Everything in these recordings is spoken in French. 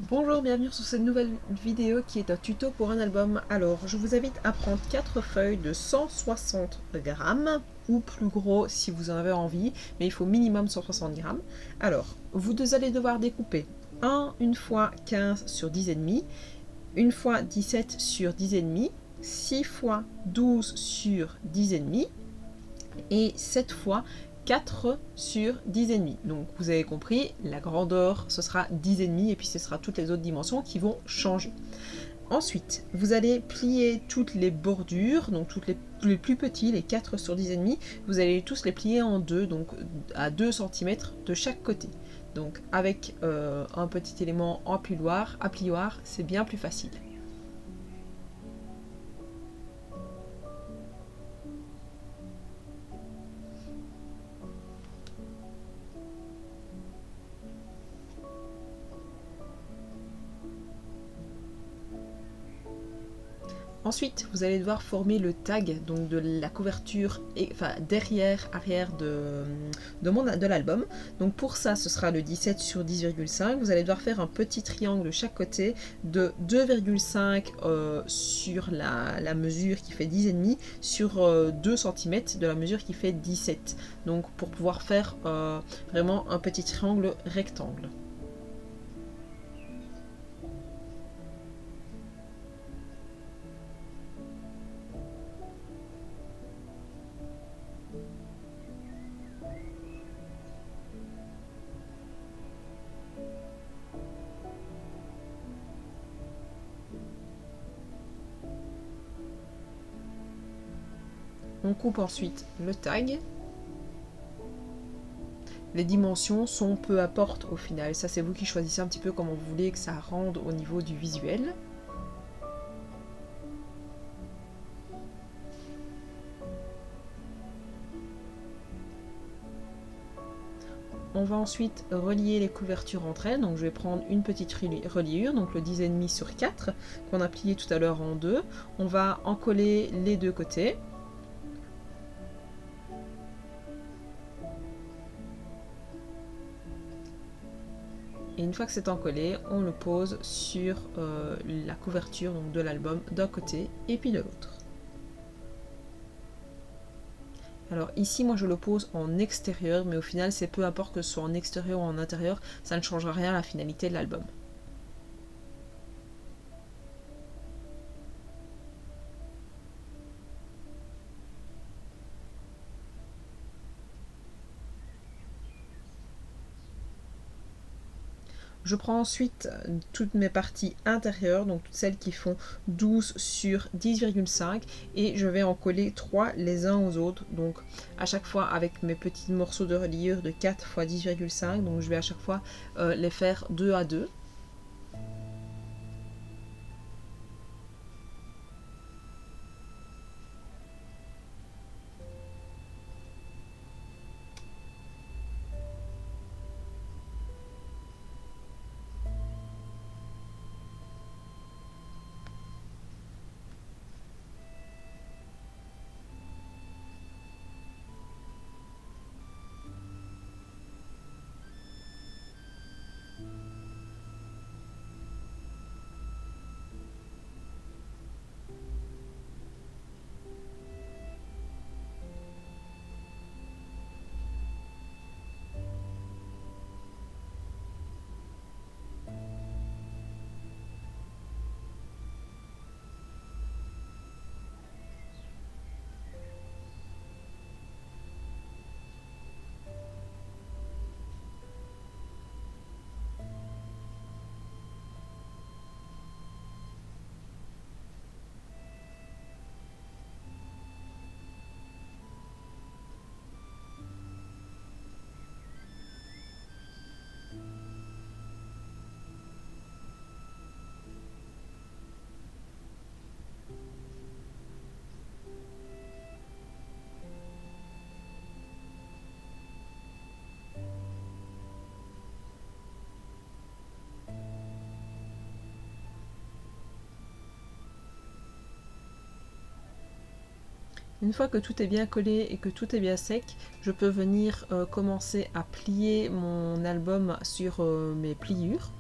Bonjour, bienvenue sur cette nouvelle vidéo qui est un tuto pour un album. Alors, je vous invite à prendre 4 feuilles de 160 grammes ou plus gros si vous en avez envie, mais il faut minimum 160 grammes. Alors, allez devoir découper une fois 15 sur 10,5, une fois 17 sur 10,5, 6 fois 12 sur 10,5 et 7 fois 4 sur 10,5. Donc vous avez compris, la grandeur ce sera 10,5 et puis ce sera toutes les autres dimensions qui vont changer. Ensuite, vous allez plier toutes les bordures, donc les plus petits, les 4 sur 10,5, vous allez tous les plier en deux, donc à 2 cm de chaque côté. Donc avec un petit élément en plioir, à plioir, c'est bien plus facile. Ensuite, vous allez devoir former le tag donc de la couverture, derrière, arrière de l'album. Donc pour ça, ce sera le 17 sur 10,5. Vous allez devoir faire un petit triangle de chaque côté de 2,5 sur la mesure qui fait 10,5 sur 2 cm de la mesure qui fait 17. Donc pour pouvoir faire vraiment un petit triangle rectangle. On coupe ensuite le tag. Les dimensions sont peu importe au final, ça c'est vous qui choisissez un petit peu comment vous voulez que ça rende au niveau du visuel. On va ensuite relier les couvertures entre elles, donc je vais prendre une petite reliure, donc le 10,5 sur 4 qu'on a plié tout à l'heure en deux. On va en coller les deux côtés. Et une fois que c'est encollé, on le pose sur la couverture donc, de l'album d'un côté et puis de l'autre. Alors ici, moi je le pose en extérieur, mais au final c'est peu importe que ce soit en extérieur ou en intérieur, ça ne changera rien à la finalité de l'album. Je prends ensuite toutes mes parties intérieures, donc toutes celles qui font 12 sur 10,5 et je vais en coller 3 les uns aux autres. Donc à chaque fois avec mes petits morceaux de reliure de 4 x 10,5, donc je vais à chaque fois les faire 2 à 2. Une fois que tout est bien collé et que tout est bien sec, je peux venir commencer à plier mon album sur mes pliures.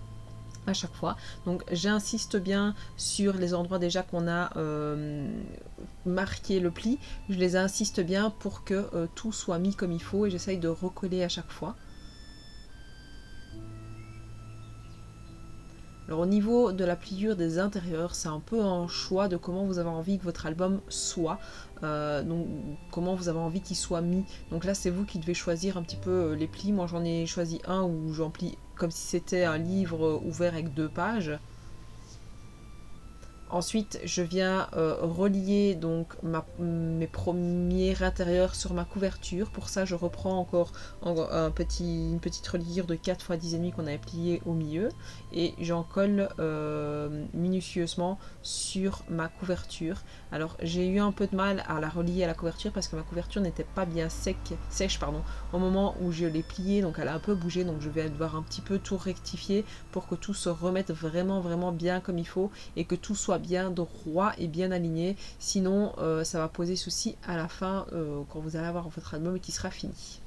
à chaque fois. Donc j'insiste bien sur les endroits déjà qu'on a marqué le pli, je les insiste bien pour que tout soit mis comme il faut et j'essaye de recoller à chaque fois. Alors au niveau de la pliure des intérieurs, c'est un peu un choix de comment vous avez envie que votre album soit, donc comment vous avez envie qu'il soit mis. Donc là c'est vous qui devez choisir un petit peu les plis. Moi j'en ai choisi un où j'en plie comme si c'était un livre ouvert avec 2 pages. Ensuite, je viens relier donc mes premiers intérieurs sur ma couverture. Pour ça, je reprends encore une petite reliure de 4 x 10,5 qu'on avait pliée au milieu. Et j'en colle minutieusement sur ma couverture. Alors, j'ai eu un peu de mal à la relier à la couverture parce que ma couverture n'était pas bien sèche au moment où je l'ai pliée. Donc, elle a un peu bougé. Donc, je vais devoir un petit peu tout rectifier pour que tout se remette vraiment bien comme il faut et que tout soit bien droit et bien aligné, sinon ça va poser souci à la fin quand vous allez avoir votre album qui sera fini.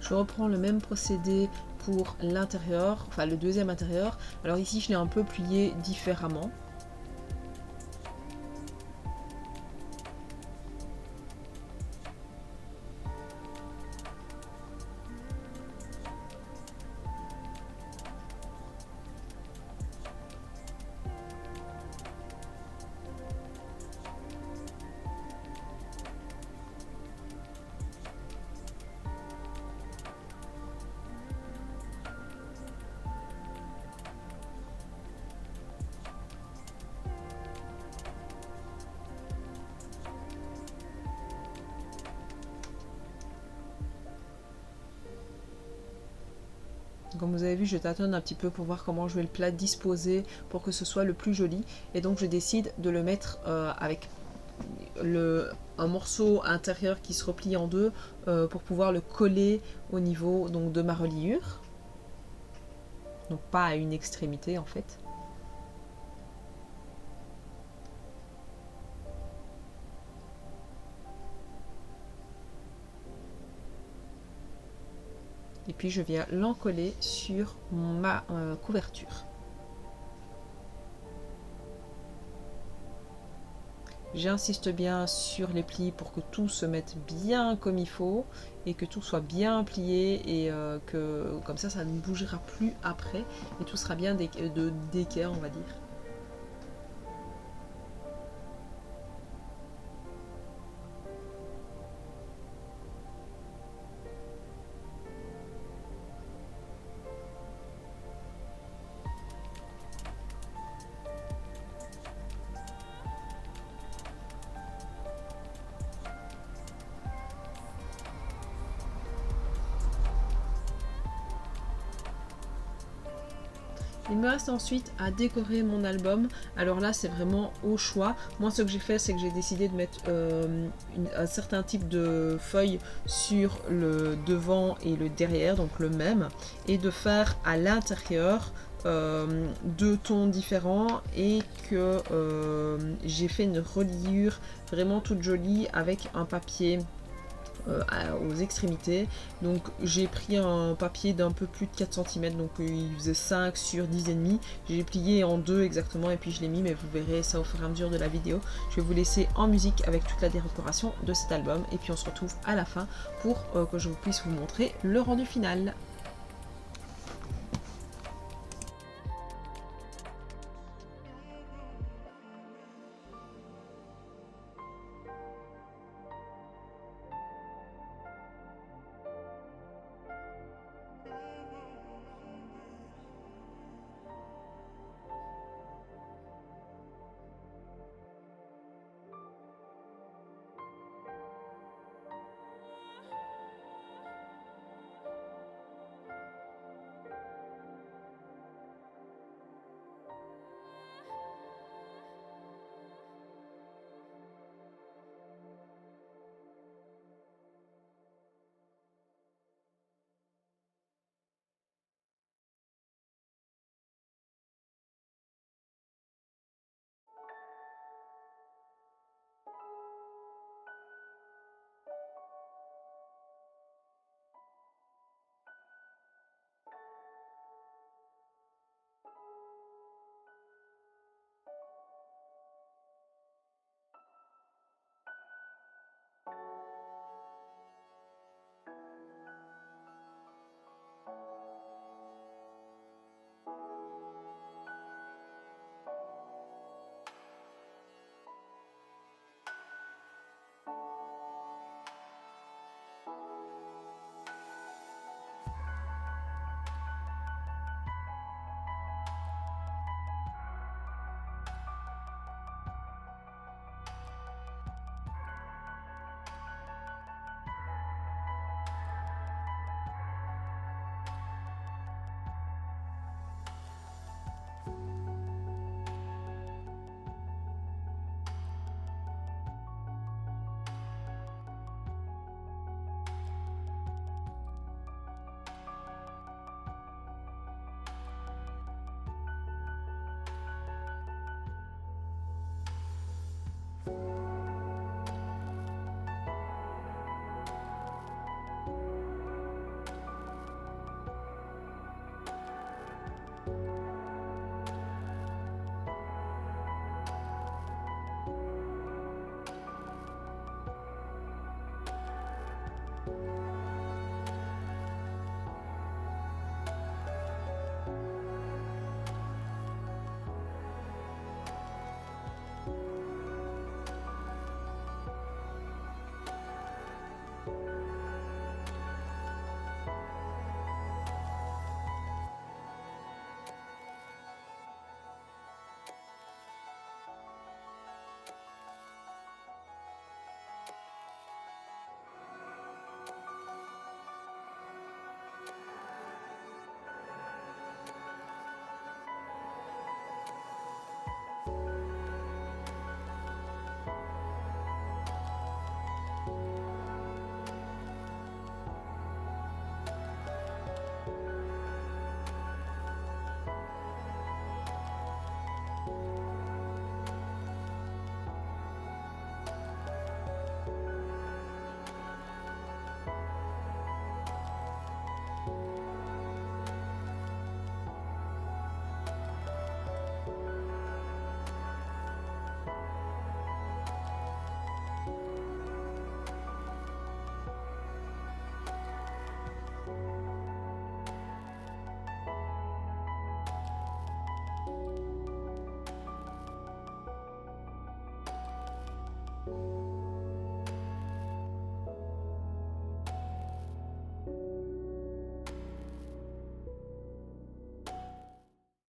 Je reprends le même procédé pour l'intérieur, enfin le deuxième intérieur. Alors ici je l'ai un peu plié différemment. Comme vous avez vu, je tâtonne un petit peu pour voir comment je vais le plat disposer pour que ce soit le plus joli. Et donc je décide de le mettre avec un morceau intérieur qui se replie en deux pour pouvoir le coller au niveau donc, de ma reliure. Donc pas à une extrémité en fait. Et puis je viens l'encoller sur ma couverture. J'insiste bien sur les plis pour que tout se mette bien comme il faut et que tout soit bien plié et que comme ça ne bougera plus après et tout sera bien d'équerre on va dire. Il me reste ensuite à décorer mon album. Alors là, c'est vraiment au choix. Moi, ce que j'ai fait, c'est que j'ai décidé de mettre un certain type de feuilles sur le devant et le derrière, donc le même, et de faire à l'intérieur deux tons différents et que j'ai fait une reliure vraiment toute jolie avec un papier aux extrémités. Donc j'ai pris un papier d'un peu plus de 4 cm, donc il faisait 5 sur 10,5. J'ai plié en deux exactement et puis je l'ai mis, mais vous verrez ça au fur et à mesure de la vidéo. Je vais vous laisser en musique avec toute la décoration de cet album et puis on se retrouve à la fin pour que je puisse vous montrer le rendu final.